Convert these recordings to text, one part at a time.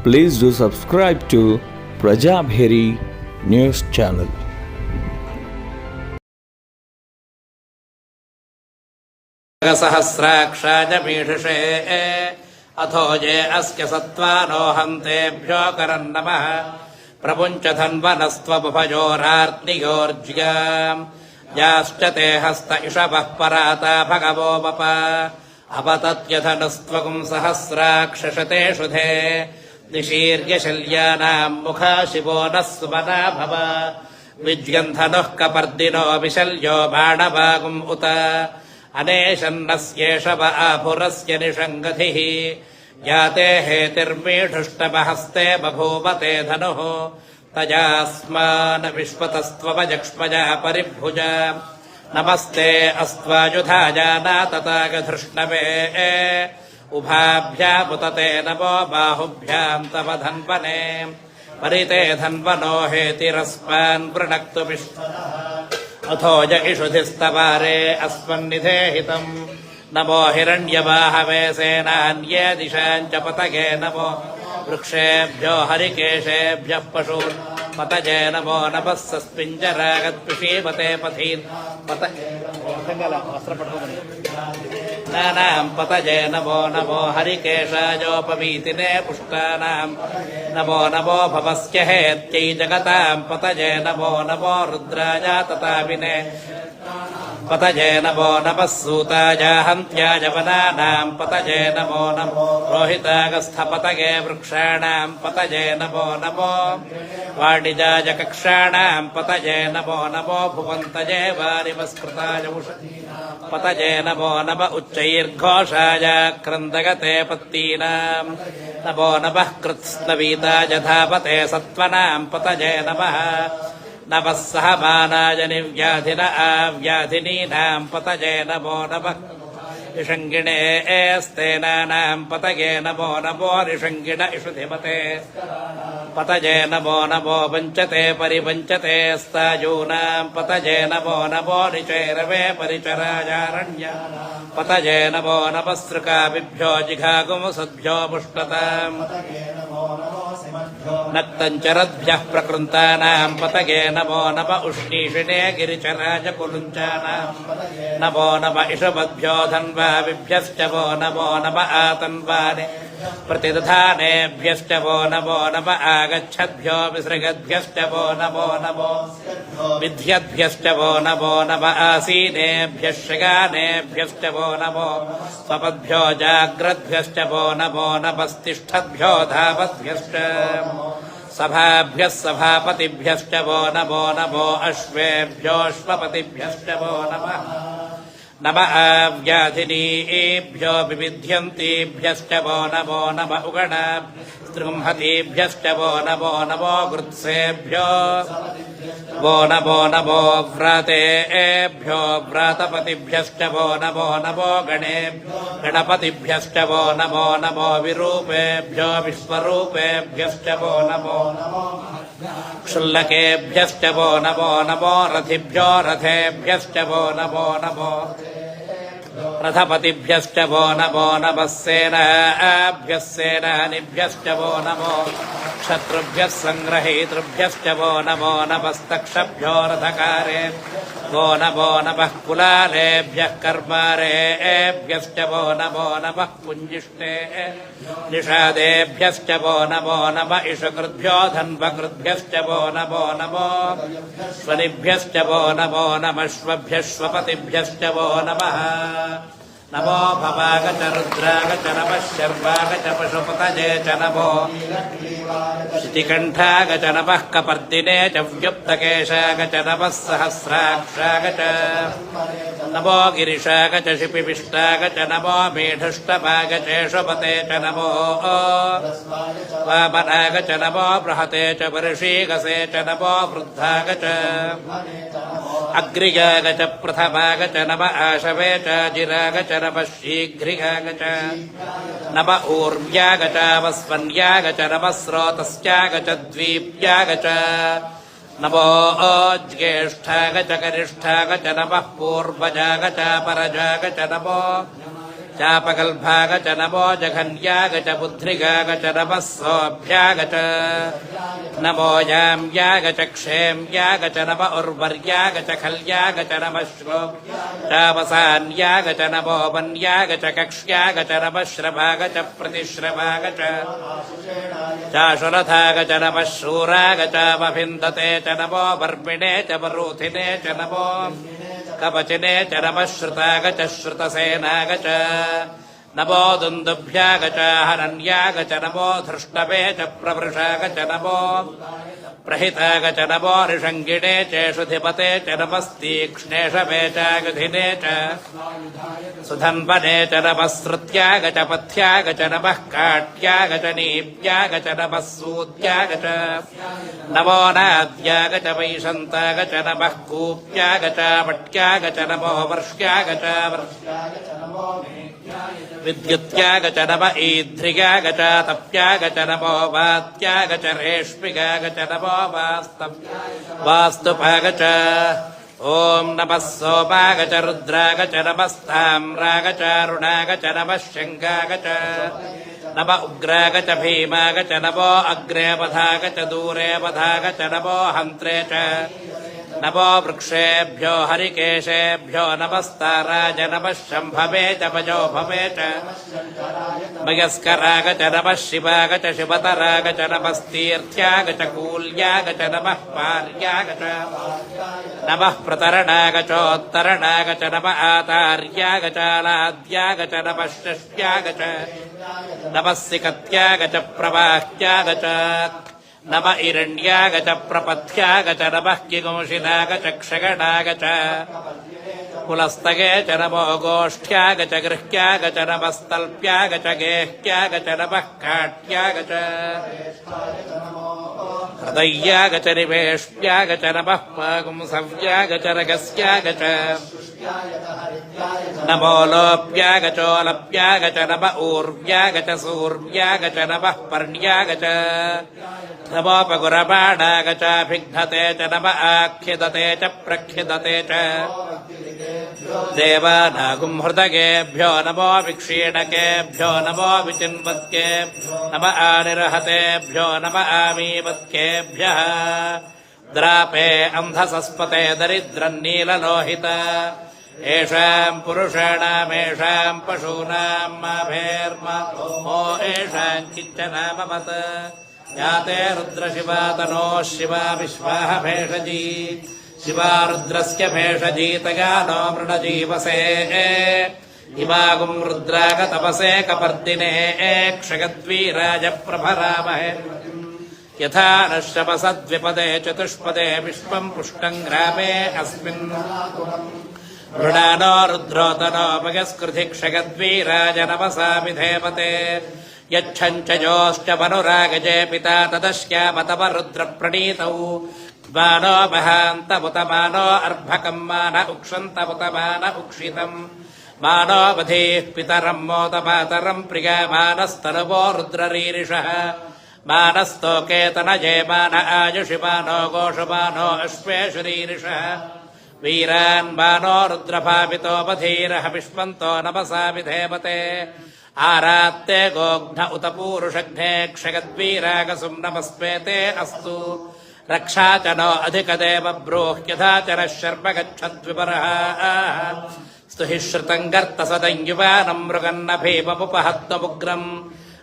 Please do subscribe to Prajabheri News Channel. सहस्राक्षाय मीढुषे अथोजे अस्य सत्त्वानो हन्तेभ्यो करन्नमः प्रपुञ्च धन्वनस्त्वभयोरार्तियोर्ज्याम् याश्च ते हस्त इषवः पराता भगवो वप अपतत्यधनुस्त्वगुं सहस्राक्षशते शुधे निशीर्यशल्यानाम् मुखा शिवो नः सुमना भव विज्यन्धनुः कपर्दिनो विशल्यो बाणवागुम् उत अनेशन्नस्येष व आपुरस्य निषङ्गधिः याते हेतिर्मीढुष्टमहस्ते बभूवते धनुः तजास्मान् विश्वतस्त्वमजक्ष्मजा परिभुजा नमस्ते अस्त्वायुधाजानाततागधृष्णवे उभाभ्यामुतते नमो बाहुभ्याम् तव धन्वने परिते धन्वनो हेतिरस्मान् वृणक्तु अथोज इषुधिस्तवारे अस्मन्निधेहितम् नमो हिरण्यबाहवे सेनान्ये दिशाञ्च पतगे नमो वृक्षेभ्यो हरिकेशेभ्यः पशून् पतजे नमो नमः सस्मिञ्जरागत्पिषीमते पथीन् नानाम् पतजे नमो नमो हरिकेशायोपवीतिने पुष्टानाम् नमो नमो भवस्य हेत्यै जगताम् पतजे नमो नमो रुद्राय तताविने पतजे नमो नमः सूताय हन्त्याय वनानाम् पतजे नमो नमो रोहितागस्थपतगे वृक्षाणाम् पतजे नमो नमो वाणिजाय कक्षाणाम् पतजे नमो नमो भुवन्तजे वारिवस्कृताय पतजे नमो नम उच्चैर्घोषाय क्रन्दगते पत्तीनाम् नमो नमः कृत्स्नवीताय धापते सत्त्वनाम् पतजे नमः नमः सहमानाय निव्याधिन आव्याधिनीनाम् पतजे नमो नमः ऋषङ्गिणे स्तेनानाम् पतगे नमो नमो ऋषङ्गिण इषुधिमते पतजे नमो नमो वञ्चते परिवञ्चते स्तायूनाम् पतजे नमो नमो निचैरवे परिचरायारण्य पतजे नमो नमः सृकाभिभ्यो जिघागुमुसद्भ्यो पुष्टताम् नक्तञ्चरद्भ्यः प्रकृन्तानाम् पतगे नमो नम उष्णीषिणे गिरिचराज कुलुञ्चानाम् नमो नम इषवद्भ्यो धन्वाविभ्यश्च वो नमो नम आतन्वाने प्रतिदधानेभ्यश्च वो नमो नम आगच्छद्भ्यो विसृगद्भ्यश्च वो नमो नमो विद्यद्भ्यश्च वो नमो नम आसीनेभ्यः शगानेभ्यश्च वो नमो स्वपद्भ्यो जाग्रद्भ्यश्च वो नमो नमस्तिष्ठद्भ्यो धावद्भ्यश्च सभाभ्यः सभापतिभ्यश्च वो नमो नमो अश्वेभ्योऽश्वपतिभ्यश्च वो नमः नम आव्याधिनीभ्यो विविध्यन्तीभ्यश्च वो नमो नम उगणा स्त्रुंहतीभ्यश्च वो नमो नमो गृत्सेभ्यो वो नमो नमो व्रातेभ्यो व्रातपतिभ्यश्च वो नमो नमो गणपतिभ्यश्च वो नमो नमो विरूपेभ्यो विश्वरूपेभ्यश्च वो नमो क्षुल्लकेभ्यश्च वो नमो नमो रथिभ्यो रथेभ्यश्च वो नमो नमो रथपतिभ्यश्च वो नमो नमः सेनाभ्यः सेनानिभ्यश्च वो नमो शत्रुभ्यः सङ्ग्रहीतृभ्यश्च वो नमो नमस्तक्षभ्यो रथकारे वो नमो नमः कुलालेभ्यः कर्मारेभ्यश्च वो नमो नमः पुञ्जिष्टे निषादेभ्यश्च वो नमो नम इषकृद्भ्यो धन्वकृद्भ्यश्च वो नमो नमो स्वनिभ्यश्च वो नमो नमश्वभ्यः स्वपतिभ्यश्च वो नमः नमो भवागच रुद्रागच नमः शर्वागच पशुपतये च नमो शितिकण्ठागच नमः कपर्दिने च व्युप्तकेशागच नमः सहस्राक्षागच नमो गिरिशागच शिपिविष्टागच नमो मेढुष्टभागचेषुपते च नमो वामनागच नमो बृहते च वर्षीगसे च नमो वृद्धागच अग्रियागच प्रथमागच नम आशवे च जिरागच नमः शीघ्रियागच नम ऊर्व्यागच वस्वन्यागच नमः स्रोतस्यागच द्वीप्यागच नमो ज्येष्ठागच कनिष्ठागच नमः पूर्वजागच परजागच नमो चापकल्भाग च नमो जघन्याग च बुद्ध्रिगाग च नमः सोऽभ्याग च नमो याम्याग च क्षेम्याग च नम उर्वर्याग च खल्याग च नमः श्रो चावसान्याग च नमो वन्याग च कक्ष्याग च नमः श्रभाग च प्रतिश्रभाग च चाशुरथाग च नमः शूराग चावभिन्दते च नमो वर्मिणे च वरूथिने च नमो कवचिने च नमः श्रुताग च श्रुतसेनाग च नमो दुन्दुभ्याग च हरण्याग च नमो धृष्टवे च प्रवृषाग च नमो प्रहिताग च नमो ऋषङ्गिणे चेषुधिपते च नमस्तीक्ष्णेषवे चागधिने च सुधन्वने च नमः श्रुत्याग च पथ्याग च नमः काट्याग च नीप्याग च नमः सूत्याग च नमो नाद्याग च वैशन्ताग च नमः कूप्याग च वट्याग च नमो वर्ष्याग च विद्युत्याग च नम ईध्रियाग च तप्याग च नमो वात्याग च रेष्मिगाग च नमो वास्तुपाग च ॐ नमः सोमाग च रुद्राग च नमस्ताम्राग च अरुणाग च नमः शङ्गाग च नम उग्राग च भीमाग च नमो अग्रे वधाग च दूरे वधाग च नमो हन्त्रे च नमो वृक्षेभ्यो हरिकेशेभ्यो नमस्ताराज नमः शम्भवे च वजोभवे च मयस्कराग च नमः शिवाग च शिवतराग च नमस्तीर्थ्याग च कूल्याग च नमः पार्याग च नमः प्रतरणाग चोत्तरणाग च नम आतार्याग च लाद्याग च नमः षष्ट्याग च नमः सिकत्याग च प्रवाह्याग च नम इरण्याग च प्रपथ्याग च नमः किगुंशिनाग च क्षगणाग च कुलस्तगे च नमो गोष्ठ्याग च गृह्याग च नमस्तल्प्याग च गेह्याग च नमः काट्याग च हृदय्याग च निवेश्याग च नमः पागुंसव्याग च रगस्याग च नमो लोप्याग चोलप्याग च नम ऊर्व्याग च सूर्व्याग च नमः पर्ण्याग च नमोपगुरबाणाग चाभिघ्नते च नम आख्यदते च प्रख्यदते च देवानागुं हृदगेभ्यो नमो विक्षीणकेभ्यो नमो विचिन्वत्केभ्यो नम आनिर्हतेभ्यो नम आमीवत्केभ्यः द्रापे अन्धसस्पते दरिद्रन्नीललोहित येषाम् पुरुषाणामेषाम् पशूनाम् माभेर्मो येषाम् किञ्चनामवत् याते रुद्रशिवा तनोः शिवा विश्वाः भेषजी शिवा रुद्रस्य भेषजीतया नो मृडजीवसे इमागुम् रुद्रागतपसे कपर्दिने क्षगद्वीराज प्रभरामहे यथा नश्यपसद्विपदे चतुष्पदे विश्वम् पुष्टम् ग्रामे अस्मिन् मृडानो रुद्रोतनोपगस्कृधि क्षगद्वीराज नमसा विधेमते यच्छञ्च जोश्च मनुरागजे पिता तदश्यामतव रुद्रप्रणीतौ मानो महान्तमुतमानो अर्भकम् मान उक्षन्तमुतमान उक्षितम् मानो वधीः पितरम् मोदमातरम् प्रियमानस्तनुवो रुद्ररीरिषः मानस्तोकेतनजे मान आयुषि मानो गोषुमानो अश्वेषुरीरिषः वीरान् मानो रुद्रभावितो बधीरः विश्वन्तो नमसा विधेमते आरात्ते गोघ्न उत पूरुषघ्ने क्षगद्वीरागसुम् नमस्मेते अस्तु रक्षा च नो अधिकदेव ब्रूह्यथा च नः शर्म गच्छद्विपरः स्तुहि श्रुतम् गर्तसदञ्युवानम् मृगन्न भीममुपहत्तमुग्रम्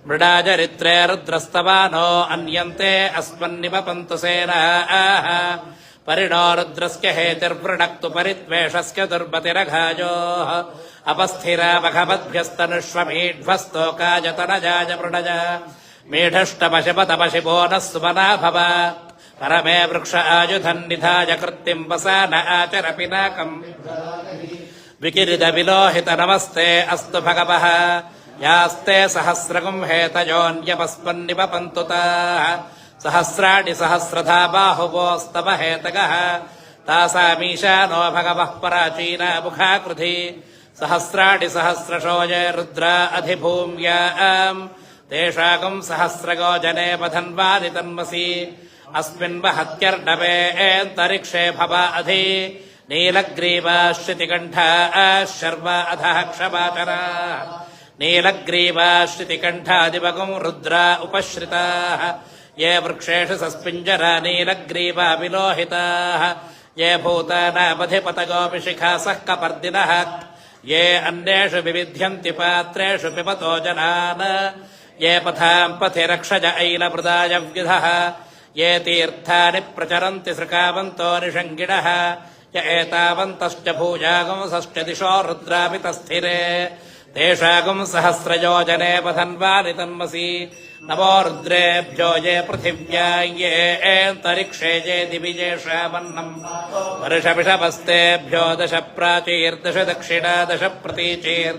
मृडाचरित्रे रुद्रस्तवानो अन्यन्ते अस्मन्निपपन्तु सेनाः परिणो रुद्रस्य हेतिर्वृणक्तु परित्वेषस्य दुर्मतिरघाजोः अपस्थिरा मघवद्भ्यस्तनुष्वमीढ्वस्तोकाजतनजाज मृडज मेढष्टपशपतपशिपो नः सुमना भव परमे वृक्ष आयुधन्निधाय कृत्तिम् वसान आचर पिनाकम् विकिरिदविलोहित नमस्ते अस्तु भगवः यास्ते सहस्रगुम् हेतयोऽन्यपस्मन्निपपन्तु ताः सहस्राणि सहस्रधा बाहुवोस्तव हेतगः तासामीशानो भगवः पराचीना मुखाकृधि सहस्राणि सहस्रशो ये रुद्रा अधिभूम्याम् तेषागुम् सहस्रगो जने बधन्वानि तन्मसि अस्मिन् महत्यर्णवेऽन्तरिक्षे भव अधि नीलग्रीवाश्चितिकण्ठा शर्वा अधः क्षमाचरा नीलग्रीवाश्रितिकण्ठादिवगुं रुद्रा उपश्रिताः ये वृक्षेषु सस्पिञ्जरा नीलग्रीवा विलोहिताः ये भूतानामधिपतयोऽपि शिखासः कपर्दिनः ये अन्येषु विविध्यन्ति पात्रेषु पिबतो जनान् ये पथाम् पथि रक्षज ऐलमृदायव्युधः ये तीर्थानि प्रचरन्ति सृकावन्तो निषङ्गिणः य एतावन्तश्च भूयागुंसश्च दिशो रुद्रापितस्थिरे तेषागुं सहस्रयोजने पथन्वानि तन्मसि नमो रुद्रेभ्यो ये पृथिव्या ये एन्तरिक्षे ये दिवि येषामन्नम् वर्षविषमस्तेभ्यो दश प्राचीर्दश दक्षिणा दश प्रतीचीर्तेभ्यो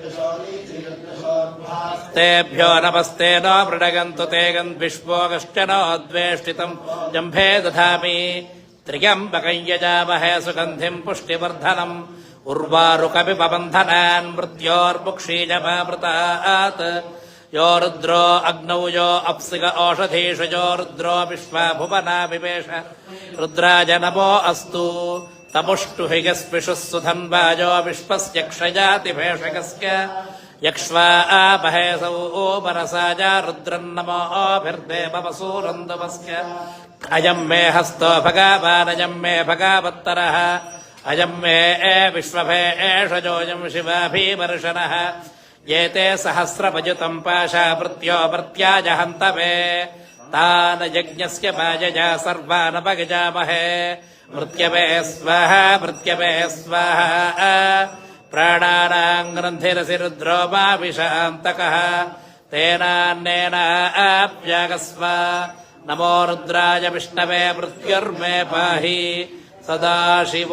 नमस्ते न मृडगन्तु ते गन्विष्वोगश्च नोद्वेष्टितम् जम्भे दधामि त्र्यम्बकं यजामहे सुगन्धिम् पुष्टिवर्धनम् उर्वारुकपिपबन्धनान् मृत्योर्मुक्षीजमामृतात् यो रुद्रो अग्नौ यो अप्सिक ओषधीषु यो रुद्रो विश्वा भुवना विवेश रुद्राय नमो अस्तु तमुष्टु हि यस्मिषुः सुधन्वायो विश्वस्य क्षयाति भेषकस्य यक्ष्वा महेशौ मनसाय रुद्रन्नमोऽभिर्देववसूरन्दवस्य अयम् मे हस्तो भगावानयम् मे भगावत्तरः अयम् मे विश्वभे एषजोऽयम् शिवाभिवर्षणः ये ते सहस्रमयुतम् पाशावृत्यो मर्त्याय हन्तवे तान् यज्ञस्य पायया सर्वानपगजामहे मृत्यवे स्वाहा मृत्यवे स्वाहा प्राणानाम् ग्रन्थिरसि रुद्रो मा विशान्तकः तेनान्नेनाप्यागस्व नमो रुद्राय विष्णवे मृत्युर्मे पाहि सदाशिवोऽवधूतचिन्